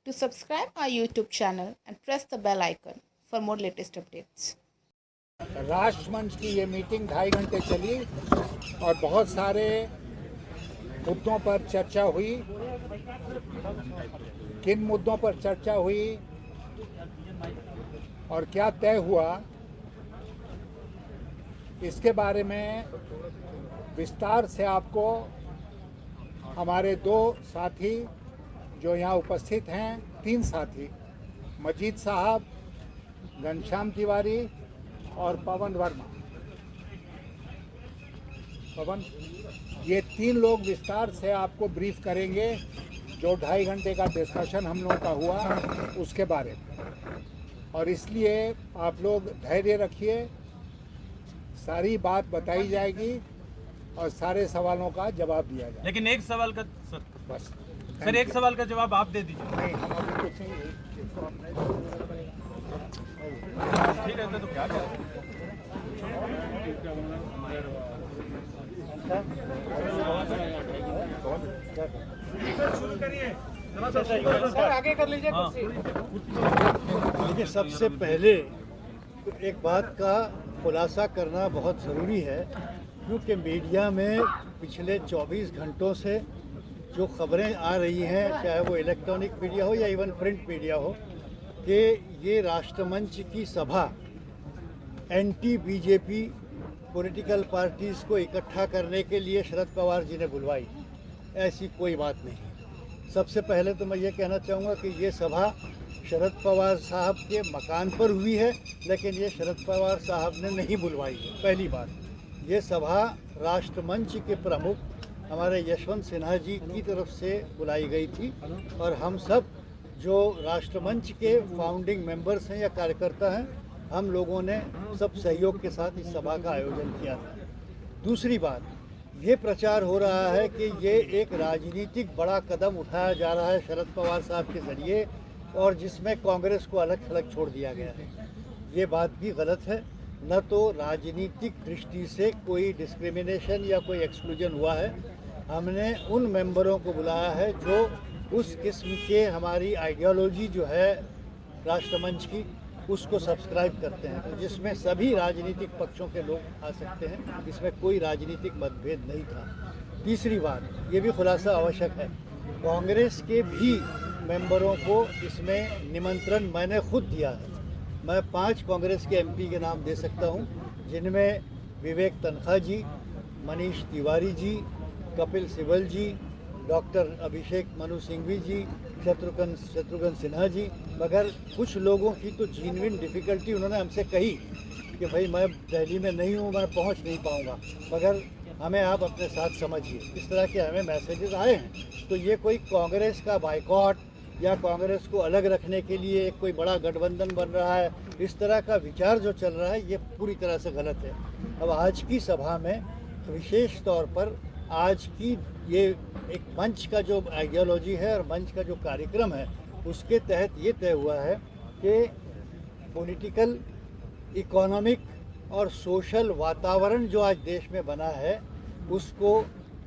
to subscribe our YouTube channel and press the bell icon for more latest updates. Rashtramanch की ये meeting 2.5 घंटे चली और बहुत सारे मुद्दों पर चर्चा हुई। किन मुद्दों पर चर्चा हुई और क्या तय हुआ, इसके बारे में विस्तार से आपको हमारे 2 साथी जो यहाँ उपस्थित हैं, 3 साथी, मजीद साहब, घनश्याम तिवारी और पवन वर्मा, ये 3 लोग विस्तार से आपको ब्रीफ करेंगे जो 2.5 घंटे का डिस्कशन हम लोगों का हुआ उसके बारे में। और इसलिए आप लोग धैर्य रखिए, सारी बात बताई जाएगी और सारे सवालों का जवाब दिया जाएगा। लेकिन एक सवाल का बस सर एक सवाल का जवाब आप दे दीजिए। नहीं, हम अभी कुछ नहीं। ठीक है तो क्या शुरू करिए, आगे कर लीजिए। देखिए, सबसे पहले एक बात का खुलासा करना बहुत ज़रूरी है, क्योंकि मीडिया में पिछले 24 घंटों से जो खबरें आ रही हैं, चाहे वो इलेक्ट्रॉनिक मीडिया हो या इवन प्रिंट मीडिया हो, कि ये राष्ट्रमंच की सभा एंटी बीजेपी पॉलिटिकल पार्टीज़ को इकट्ठा करने के लिए शरद पवार जी ने बुलवाई। ऐसी कोई बात नहीं। सबसे पहले तो मैं ये कहना चाहूँगा कि ये सभा शरद पवार साहब के मकान पर हुई है, लेकिन ये शरद पवार साहब ने नहीं बुलवाई है। पहली बात, ये सभा राष्ट्रमंच के प्रमुख हमारे यशवंत सिन्हा जी की तरफ से बुलाई गई थी और हम सब जो राष्ट्रमंच के फाउंडिंग मेंबर्स हैं या कार्यकर्ता हैं, हम लोगों ने सब सहयोग के साथ इस सभा का आयोजन किया था। दूसरी बात, ये प्रचार हो रहा है कि ये एक राजनीतिक बड़ा कदम उठाया जा रहा है शरद पवार साहब के ज़रिए, और जिसमें कांग्रेस को अलग थलग छोड़ दिया गया है। ये बात भी गलत है। न तो राजनीतिक दृष्टि से कोई डिस्क्रिमिनेशन या कोई एक्सक्लूजन हुआ है। हमने उन मेंबरों को बुलाया है जो उस किस्म के हमारी आइडियोलॉजी जो है राष्ट्रमंच की, उसको सब्सक्राइब करते हैं, तो जिसमें सभी राजनीतिक पक्षों के लोग आ सकते हैं। इसमें कोई राजनीतिक मतभेद नहीं था। तीसरी बात, ये भी खुलासा आवश्यक है, कांग्रेस के भी मेंबरों को इसमें निमंत्रण मैंने खुद दिया है। मैं 5 कांग्रेस के एमपी के नाम दे सकता हूं, जिनमें विवेक तनखा जी, मनीष तिवारी जी, कपिल सिब्बल जी, डॉक्टर अभिषेक मनु सिंघवी जी, शत्रुघ्न सिन्हा जी। मगर कुछ लोगों की तो जेन्युइन डिफ़िकल्टी उन्होंने हमसे कही कि भाई मैं दिल्ली में नहीं हूँ, मैं पहुँच नहीं पाऊँगा, मगर हमें आप अपने साथ समझिए। इस तरह के हमें मैसेजेस आए हैं। तो ये कोई कांग्रेस का बाइकॉट या कांग्रेस को अलग रखने के लिए एक कोई बड़ा गठबंधन बन रहा है, इस तरह का विचार जो चल रहा है, ये पूरी तरह से गलत है। अब आज की सभा में विशेष तौर पर आज की ये एक मंच का जो आइडियोलॉजी है और मंच का जो कार्यक्रम है, उसके तहत ये तय हुआ है कि पॉलिटिकल, इकोनॉमिक और सोशल वातावरण जो आज देश में बना है, उसको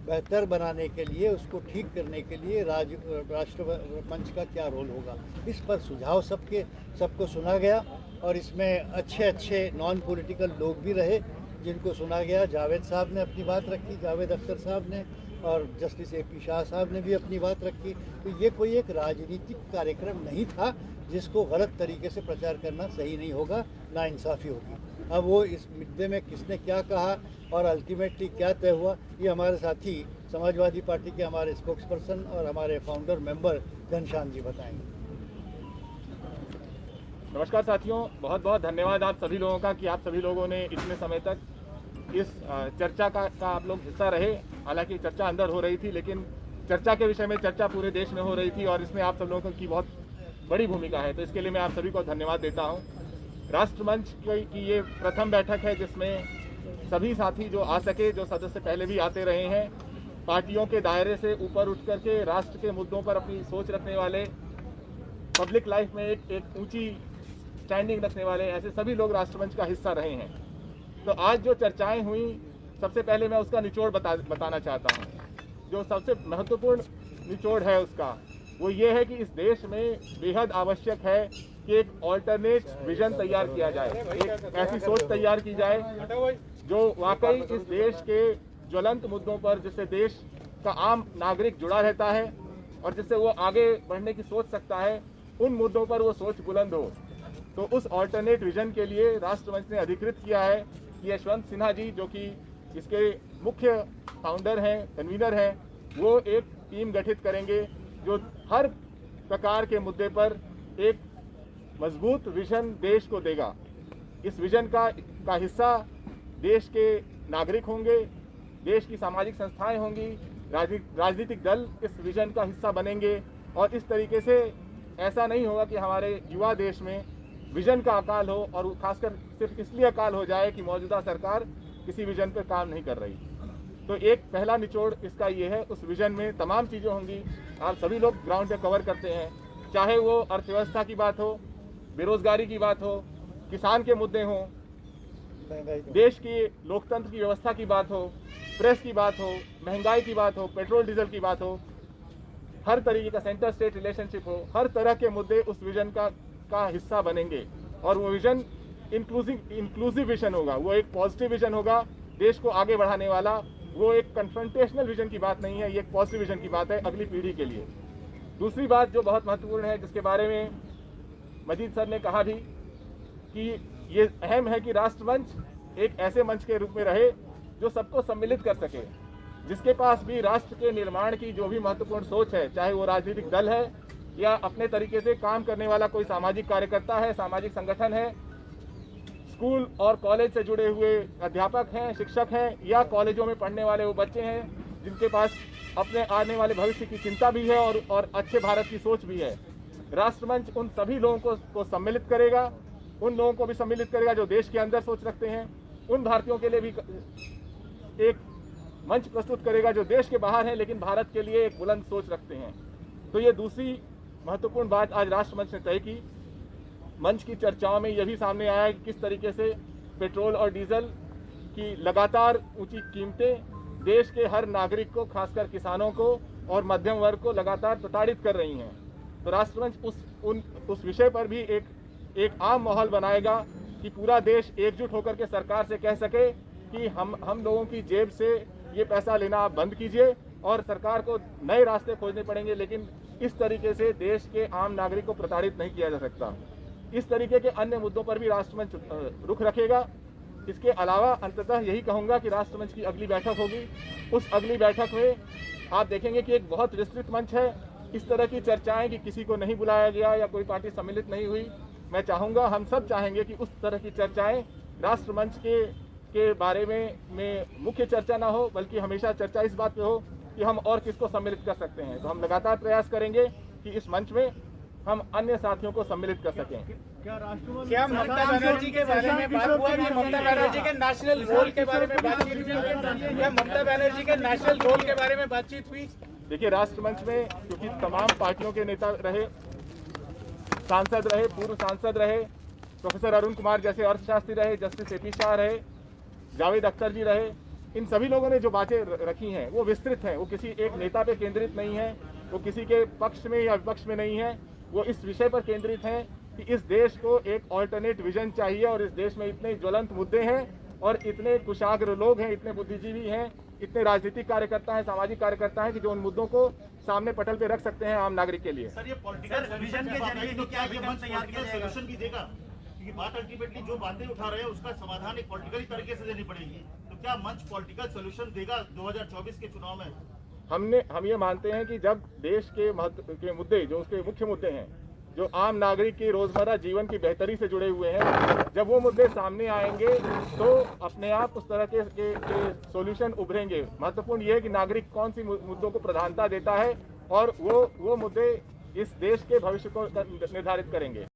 बेहतर बनाने के लिए, उसको ठीक करने के लिए राष्ट्रमंच का क्या रोल होगा, इस पर सुझाव सबको सुना गया। और इसमें अच्छे नॉन पॉलिटिकल लोग भी रहे जिनको सुना गया। जावेद साहब ने अपनी बात रखी, जावेद अख्तर साहब ने, और जस्टिस AP शाह साहब ने भी अपनी बात रखी। तो ये कोई एक राजनीतिक कार्यक्रम नहीं था जिसको गलत तरीके से प्रचार करना सही नहीं होगा, नाइंसाफ़ी होगी। अब वो इस मुद्दे में किसने क्या कहा और अल्टीमेटली क्या तय हुआ, ये हमारे साथी समाजवादी पार्टी के हमारे स्पोक्सपर्सन और हमारे फाउंडर मेंबर घनश्याम जी बताएंगे। नमस्कार साथियों, बहुत बहुत धन्यवाद आप सभी लोगों का कि आप सभी लोगों ने इतने समय तक इस चर्चा का आप लोग हिस्सा रहे। हालांकि चर्चा अंदर हो रही थी, लेकिन चर्चा के विषय में चर्चा पूरे देश में हो रही थी और इसमें आप सब लोगों की बहुत बड़ी भूमिका है, तो इसके लिए मैं आप सभी को धन्यवाद देता हूं। राष्ट्रमंच की ये प्रथम बैठक है जिसमें सभी साथी जो आ सके, जो सदस्य पहले भी आते रहे हैं, पार्टियों के दायरे से ऊपर उठ करके राष्ट्र के मुद्दों पर अपनी सोच रखने वाले, पब्लिक लाइफ में एक ऊंची स्टैंडिंग रखने वाले, ऐसे सभी लोग राष्ट्रमंच का हिस्सा रहे हैं। तो आज जो चर्चाएं हुई, सबसे पहले मैं उसका निचोड़ बताना चाहता हूं। जो सबसे महत्वपूर्ण निचोड़ है उसका, वो ये है कि इस देश में बेहद आवश्यक है कि एक ऑल्टरनेट विजन तैयार किया जाए, एक ऐसी सोच तैयार की जाए जो वाकई इस देश के ज्वलंत मुद्दों पर, जिससे देश का आम नागरिक जुड़ा रहता है और जिससे वो आगे बढ़ने की सोच सकता है, उन मुद्दों पर वो सोच बुलंद हो। तो उस ऑल्टरनेट विजन के लिए राष्ट्रमंच ने अधिकृत किया है कि यशवंत सिन्हा जी, जो कि इसके मुख्य फाउंडर हैं, कन्वीनर हैं, वो एक टीम गठित करेंगे जो हर प्रकार के मुद्दे पर एक मजबूत विजन देश को देगा। इस विजन का हिस्सा देश के नागरिक होंगे, देश की सामाजिक संस्थाएं होंगी, राजनीतिक दल इस विजन का हिस्सा बनेंगे। और इस तरीके से ऐसा नहीं होगा कि हमारे युवा देश में विजन का अकाल हो, और खासकर सिर्फ इसलिए अकाल हो जाए कि मौजूदा सरकार किसी विजन पर काम नहीं कर रही। तो एक पहला निचोड़ इसका ये है, उस विजन में तमाम चीज़ें होंगी। आप सभी लोग ग्राउंड पे कवर करते हैं, चाहे वो अर्थव्यवस्था की बात हो, बेरोजगारी की बात हो, किसान के मुद्दे हों, देश की लोकतंत्र की व्यवस्था की बात हो, प्रेस की बात हो, महंगाई की बात हो, पेट्रोल डीजल की बात हो, हर तरीके का सेंटर स्टेट रिलेशनशिप हो, हर तरह के मुद्दे उस विजन का हिस्सा बनेंगे। और वो विजन इंक्लूसिव विजन होगा, वो एक पॉजिटिव विजन होगा, देश को आगे बढ़ाने वाला। वो एक कन्फ्रंटेशनल विजन की बात नहीं है, ये एक पॉजिटिव विजन की बात है अगली पीढ़ी के लिए। दूसरी बात जो बहुत महत्वपूर्ण है, जिसके बारे में मजीद सर ने कहा भी, कि ये अहम है कि राष्ट्रमंच एक ऐसे मंच के रूप में रहे जो सबको सम्मिलित कर सके, जिसके पास भी राष्ट्र के निर्माण की जो भी महत्वपूर्ण सोच है, चाहे वो राजनीतिक दल है या अपने तरीके से काम करने वाला कोई सामाजिक कार्यकर्ता है, सामाजिक संगठन है, स्कूल और कॉलेज से जुड़े हुए अध्यापक हैं, शिक्षक हैं, या कॉलेजों में पढ़ने वाले वो बच्चे हैं जिनके पास अपने आने वाले भविष्य की चिंता भी है और अच्छे भारत की सोच भी है। राष्ट्रमंच उन सभी लोगों को सम्मिलित करेगा, उन लोगों को भी सम्मिलित करेगा जो देश के अंदर सोच रखते हैं, उन भारतीयों के लिए भी एक मंच प्रस्तुत करेगा जो देश के बाहर हैं लेकिन भारत के लिए एक बुलंद सोच रखते हैं। तो ये दूसरी महत्वपूर्ण बात आज राष्ट्रमंच ने तय की। मंच की चर्चाओं में यह भी सामने आया कि किस तरीके से पेट्रोल और डीजल की लगातार ऊंची कीमतें देश के हर नागरिक को, खासकर किसानों को और मध्यम वर्ग को लगातार प्रताड़ित कर रही हैं। तो राष्ट्रमंच उस विषय पर भी एक आम माहौल बनाएगा कि पूरा देश एकजुट होकर के सरकार से कह सके कि हम लोगों की जेब से ये पैसा लेना आप बंद कीजिए और सरकार को नए रास्ते खोजने पड़ेंगे, लेकिन इस तरीके से देश के आम नागरिक को प्रताड़ित नहीं किया जा सकता। इस तरीके के अन्य मुद्दों पर भी राष्ट्रमंच रुख रखेगा। इसके अलावा अंततः यही कहूँगा कि राष्ट्रमंच की अगली बैठक होगी, उस अगली बैठक में आप देखेंगे कि एक बहुत विस्तृत मंच है। इस तरह की चर्चाएं कि किसी को नहीं बुलाया गया या कोई पार्टी सम्मिलित नहीं हुई, मैं चाहूँगा, हम सब चाहेंगे कि उस तरह की चर्चाएं राष्ट्रमंच के बारे में मुख्य चर्चा ना हो, बल्कि हमेशा चर्चा इस बात पे हो कि हम और किसको सम्मिलित कर सकते हैं। तो हम लगातार प्रयास करेंगे कि इस मंच में हम अन्य साथियों को सम्मिलित कर सकें। क्या ममता बनर्जी के बारे में बात हुआ कि ममता बनर्जी के नेशनल रोल के बारे में बातचीत हुई? क्या ममता बनर्जी के नेशनल रोल के बारे में बातचीत हुई? देखिए, राष्ट्रमंच में क्योंकि तमाम पार्टियों के नेता रहे, सांसद रहे, पूर्व सांसद रहे, प्रोफेसर अरुण कुमार जैसे अर्थशास्त्री रहे, जस्टिस AP शाह रहे, जावेद अख्तर जी रहे, इन सभी लोगों ने जो बातें रखी हैं वो विस्तृत हैं। वो किसी एक नेता पे केंद्रित नहीं है, वो किसी के पक्ष में या विपक्ष में नहीं है, वो इस विषय पर केंद्रित हैं कि इस देश को एक ऑल्टरनेट विजन चाहिए और इस देश में इतने ज्वलंत मुद्दे हैं और इतने कुशाग्र लोग हैं, इतने बुद्धिजीवी हैं, इतने राजनीतिक कार्यकर्ता हैं, सामाजिक कार्यकर्ता हैं कि जो उन मुद्दों को सामने पटल पे रख सकते हैं आम नागरिक के लिए। सर, ये पॉलिटिकल विजन के जरिए तो क्या ये मंच पॉलिटिकल सॉल्यूशन भी देगा? क्योंकि बात अल्टीमेटली जो बातें उठा रहे हैं उसका समाधान एक पॉलिटिकली तरीके से देनी पड़ेगी। तो क्या मंच पॉलिटिकल सॉल्यूशन देगा 2024 के चुनाव में? हम ये मानते हैं कि जब देश के महत्व के मुद्दे, जो उसके मुख्य मुद्दे हैं, जो आम नागरिक के रोजमर्रा जीवन की बेहतरी से जुड़े हुए हैं, जब वो मुद्दे सामने आएंगे तो अपने आप उस तरह के सॉल्यूशन उभरेंगे। महत्वपूर्ण ये है कि नागरिक कौन सी मुद्दों को प्रधानता देता है और वो मुद्दे इस देश के भविष्य को निर्धारित करेंगे।